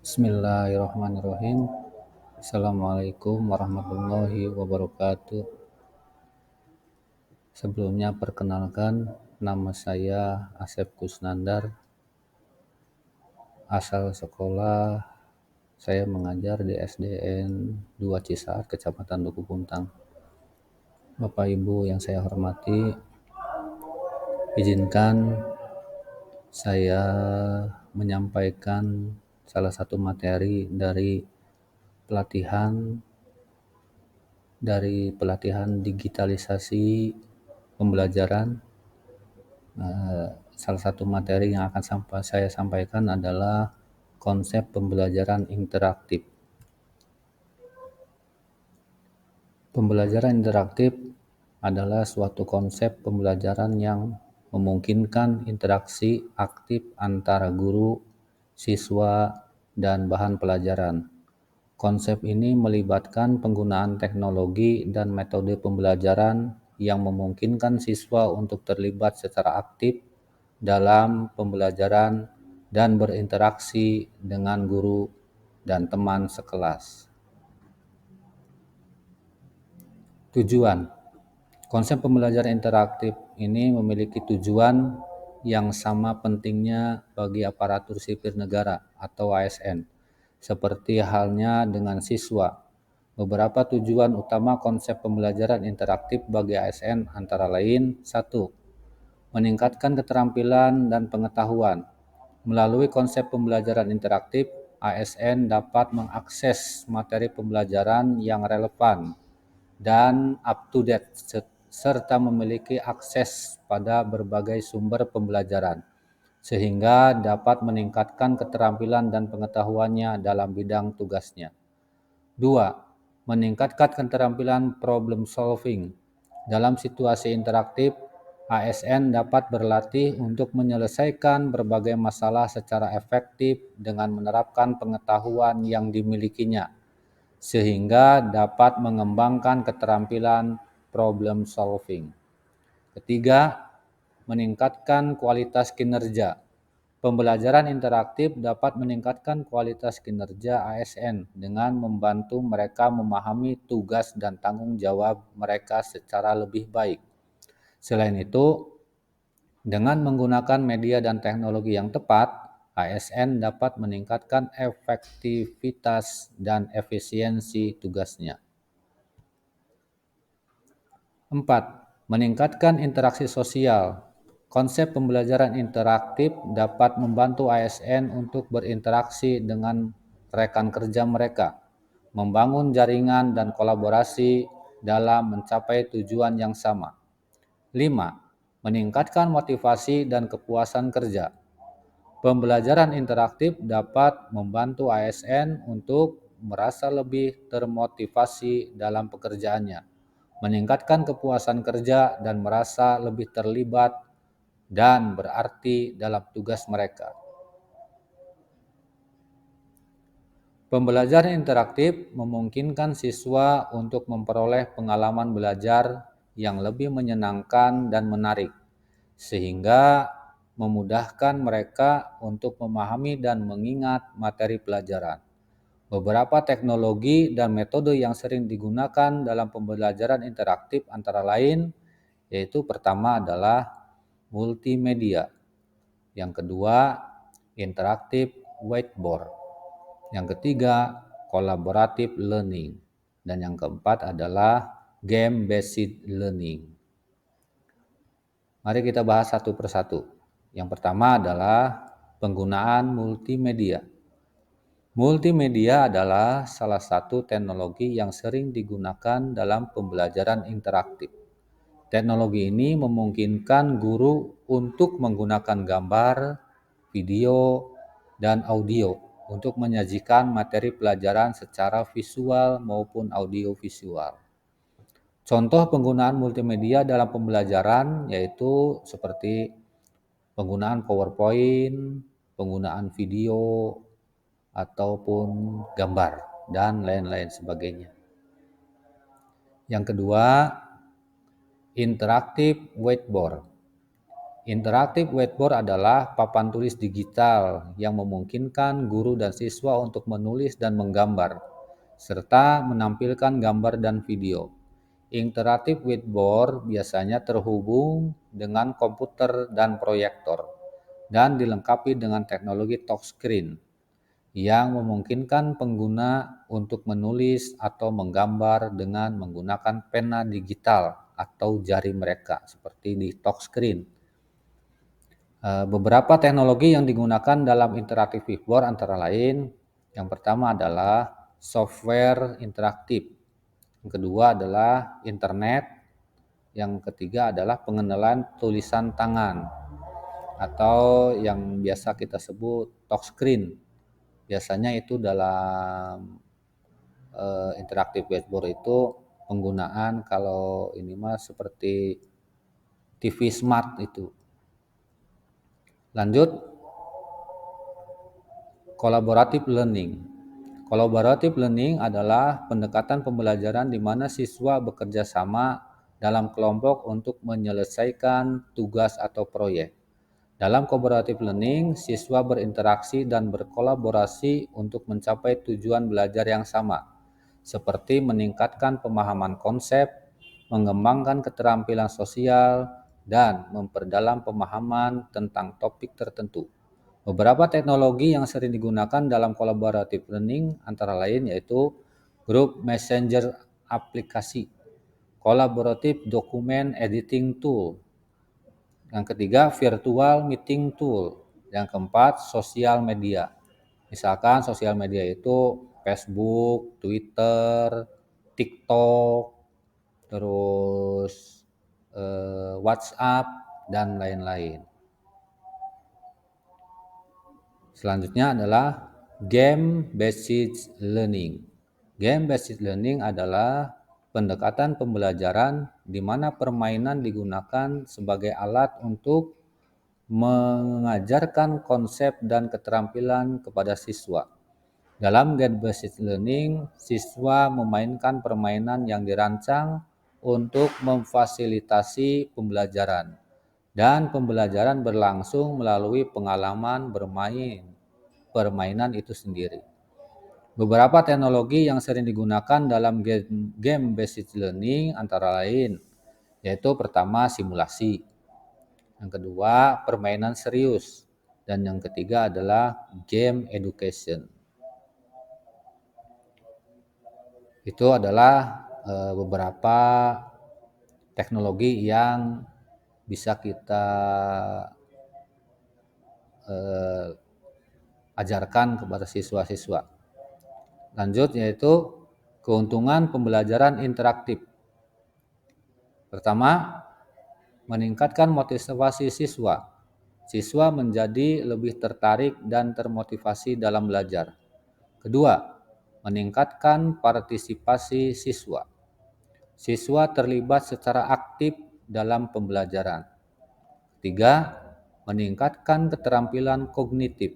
Bismillahirrahmanirrahim. Assalamualaikum warahmatullahi wabarakatuh. Sebelumnya perkenalkan, nama saya Asep Kusnandar. Asal sekolah saya mengajar di SDN 2 Cisaat, Kecamatan Duku Puntang. Bapak Ibu yang saya hormati, izinkan saya menyampaikan salah satu materi dari pelatihan digitalisasi pembelajaran. Salah satu materi yang akan saya sampaikan adalah konsep pembelajaran interaktif. Pembelajaran interaktif adalah suatu konsep pembelajaran yang memungkinkan interaksi aktif antara guru, siswa, dan bahan pelajaran. Konsep ini melibatkan penggunaan teknologi dan metode pembelajaran yang memungkinkan siswa untuk terlibat secara aktif dalam pembelajaran dan berinteraksi dengan guru dan teman sekelas. Tujuan: konsep pembelajaran interaktif ini memiliki tujuan yang sama pentingnya bagi aparatur sipil negara atau ASN, seperti halnya dengan siswa. Beberapa tujuan utama konsep pembelajaran interaktif bagi ASN antara lain: 1. Meningkatkan keterampilan dan pengetahuan. Melalui konsep pembelajaran interaktif, ASN dapat mengakses materi pembelajaran yang relevan dan up-to-date, serta memiliki akses pada berbagai sumber pembelajaran, sehingga dapat meningkatkan keterampilan dan pengetahuannya dalam bidang tugasnya. 2. Meningkatkan keterampilan problem solving. Dalam situasi interaktif, ASN dapat berlatih untuk menyelesaikan berbagai masalah secara efektif dengan menerapkan pengetahuan yang dimilikinya, sehingga dapat mengembangkan keterampilan problem solving. Ketiga, meningkatkan kualitas kinerja. Pembelajaran interaktif dapat meningkatkan kualitas kinerja ASN dengan membantu mereka memahami tugas dan tanggung jawab mereka secara lebih baik. Selain itu, dengan menggunakan media dan teknologi yang tepat, ASN dapat meningkatkan efektivitas dan efisiensi tugasnya. 4. Meningkatkan interaksi sosial. Konsep pembelajaran interaktif dapat membantu ASN untuk berinteraksi dengan rekan kerja mereka, membangun jaringan dan kolaborasi dalam mencapai tujuan yang sama. 5. Meningkatkan motivasi dan kepuasan kerja. Pembelajaran interaktif dapat membantu ASN untuk merasa lebih termotivasi dalam pekerjaannya, meningkatkan kepuasan kerja dan merasa lebih terlibat dan berarti dalam tugas mereka. Pembelajaran interaktif memungkinkan siswa untuk memperoleh pengalaman belajar yang lebih menyenangkan dan menarik, sehingga memudahkan mereka untuk memahami dan mengingat materi pelajaran. Beberapa teknologi dan metode yang sering digunakan dalam pembelajaran interaktif antara lain, yaitu pertama adalah multimedia, yang kedua interaktif whiteboard, yang ketiga collaborative learning, dan yang keempat adalah game-based learning. Mari kita bahas satu persatu. Yang pertama adalah penggunaan multimedia. Multimedia adalah salah satu teknologi yang sering digunakan dalam pembelajaran interaktif. Teknologi ini memungkinkan guru untuk menggunakan gambar, video, dan audio untuk menyajikan materi pelajaran secara visual maupun audiovisual. Contoh penggunaan multimedia dalam pembelajaran yaitu seperti penggunaan PowerPoint, penggunaan video, ataupun gambar, dan lain-lain sebagainya. Yang kedua, interaktif whiteboard. Interaktif whiteboard adalah papan tulis digital yang memungkinkan guru dan siswa untuk menulis dan menggambar, serta menampilkan gambar dan video. Interaktif whiteboard biasanya terhubung dengan komputer dan proyektor, dan dilengkapi dengan teknologi touchscreen yang memungkinkan pengguna untuk menulis atau menggambar dengan menggunakan pena digital atau jari mereka, seperti di touchscreen. Beberapa teknologi yang digunakan dalam interaktif whiteboard antara lain, yang pertama adalah software interaktif, yang kedua adalah internet, yang ketiga adalah pengenalan tulisan tangan atau yang biasa kita sebut touchscreen. Biasanya itu dalam interaktif whiteboard itu penggunaan kalau ini mah seperti TV smart itu. Lanjut, collaborative learning. Collaborative learning adalah pendekatan pembelajaran di mana siswa bekerja sama dalam kelompok untuk menyelesaikan tugas atau proyek. Dalam collaborative learning, siswa berinteraksi dan berkolaborasi untuk mencapai tujuan belajar yang sama, seperti meningkatkan pemahaman konsep, mengembangkan keterampilan sosial, dan memperdalam pemahaman tentang topik tertentu. Beberapa teknologi yang sering digunakan dalam collaborative learning antara lain yaitu group messenger aplikasi, collaborative document editing tool, yang ketiga virtual meeting tool, yang keempat sosial media. Misalkan sosial media itu Facebook, Twitter, TikTok, terus WhatsApp, dan lain-lain. Selanjutnya adalah game-based learning. Game-based learning adalah pendekatan pembelajaran di mana permainan digunakan sebagai alat untuk mengajarkan konsep dan keterampilan kepada siswa. Dalam game-based learning, siswa memainkan permainan yang dirancang untuk memfasilitasi pembelajaran, dan pembelajaran berlangsung melalui pengalaman bermain permainan itu sendiri. Beberapa teknologi yang sering digunakan dalam game-based learning antara lain yaitu pertama simulasi, yang kedua permainan serius, dan yang ketiga adalah game education. Itu adalah beberapa teknologi yang bisa kita ajarkan kepada siswa-siswa. Lanjut yaitu keuntungan pembelajaran interaktif. Pertama, meningkatkan motivasi siswa. Siswa menjadi lebih tertarik dan termotivasi dalam belajar. Kedua, meningkatkan partisipasi siswa. Siswa terlibat secara aktif dalam pembelajaran. Ketiga, meningkatkan keterampilan kognitif.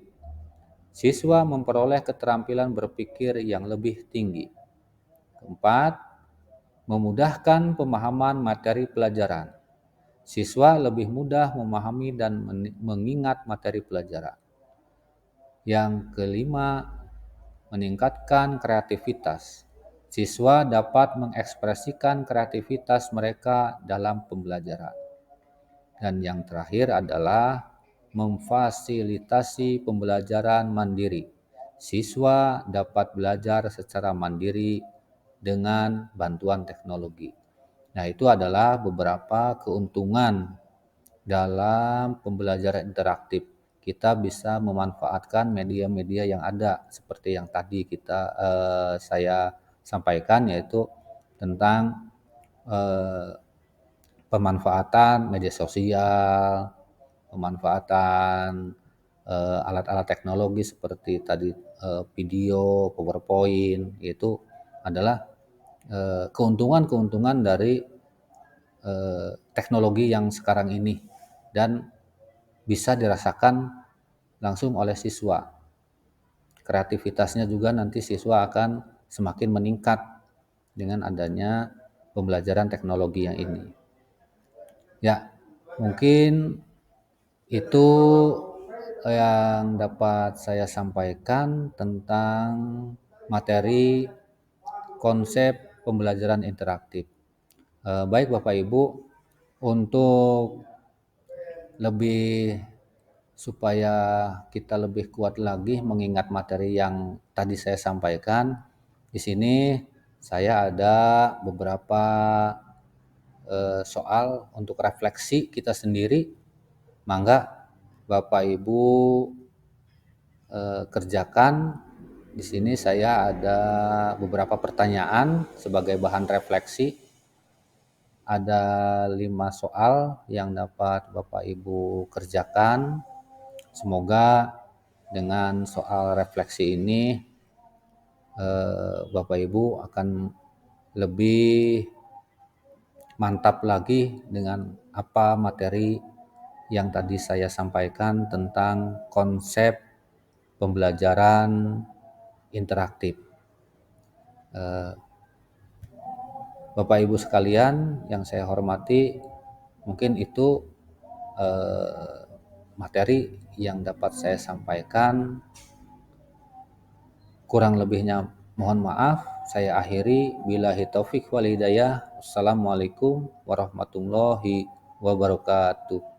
Siswa memperoleh keterampilan berpikir yang lebih tinggi. Keempat, memudahkan pemahaman materi pelajaran. Siswa lebih mudah memahami dan mengingat materi pelajaran. Yang kelima, meningkatkan kreativitas. Siswa dapat mengekspresikan kreativitas mereka dalam pembelajaran. Dan yang terakhir adalah memfasilitasi pembelajaran mandiri. Siswa dapat belajar secara mandiri dengan bantuan teknologi. Nah, itu adalah beberapa keuntungan dalam pembelajaran interaktif. Kita bisa memanfaatkan media-media yang ada seperti yang tadi saya sampaikan, yaitu tentang pemanfaatan media sosial, pemanfaatan alat-alat teknologi seperti tadi video, PowerPoint, itu adalah keuntungan-keuntungan dari teknologi yang sekarang ini dan bisa dirasakan langsung oleh siswa. Kreativitasnya juga nanti siswa akan semakin meningkat dengan adanya pembelajaran teknologi yang ini. Ya, mungkin Itu yang dapat saya sampaikan tentang materi konsep pembelajaran interaktif. Baik Bapak Ibu, untuk lebih supaya kita lebih kuat lagi mengingat materi yang tadi saya sampaikan, di sini saya ada beberapa soal untuk refleksi kita sendiri. Mangga Bapak Ibu kerjakan. Di sini saya ada beberapa pertanyaan sebagai bahan refleksi. Ada 5 soal yang dapat Bapak Ibu kerjakan. Semoga dengan soal refleksi ini Bapak Ibu akan lebih mantap lagi dengan apa materi yang tadi saya sampaikan tentang konsep pembelajaran interaktif. Bapak Ibu sekalian yang saya hormati, mungkin itu materi yang dapat saya sampaikan. Kurang lebihnya mohon maaf. Saya akhiri. Billahi taufik wal hidayah. Wassalamualaikum warahmatullahi wabarakatuh.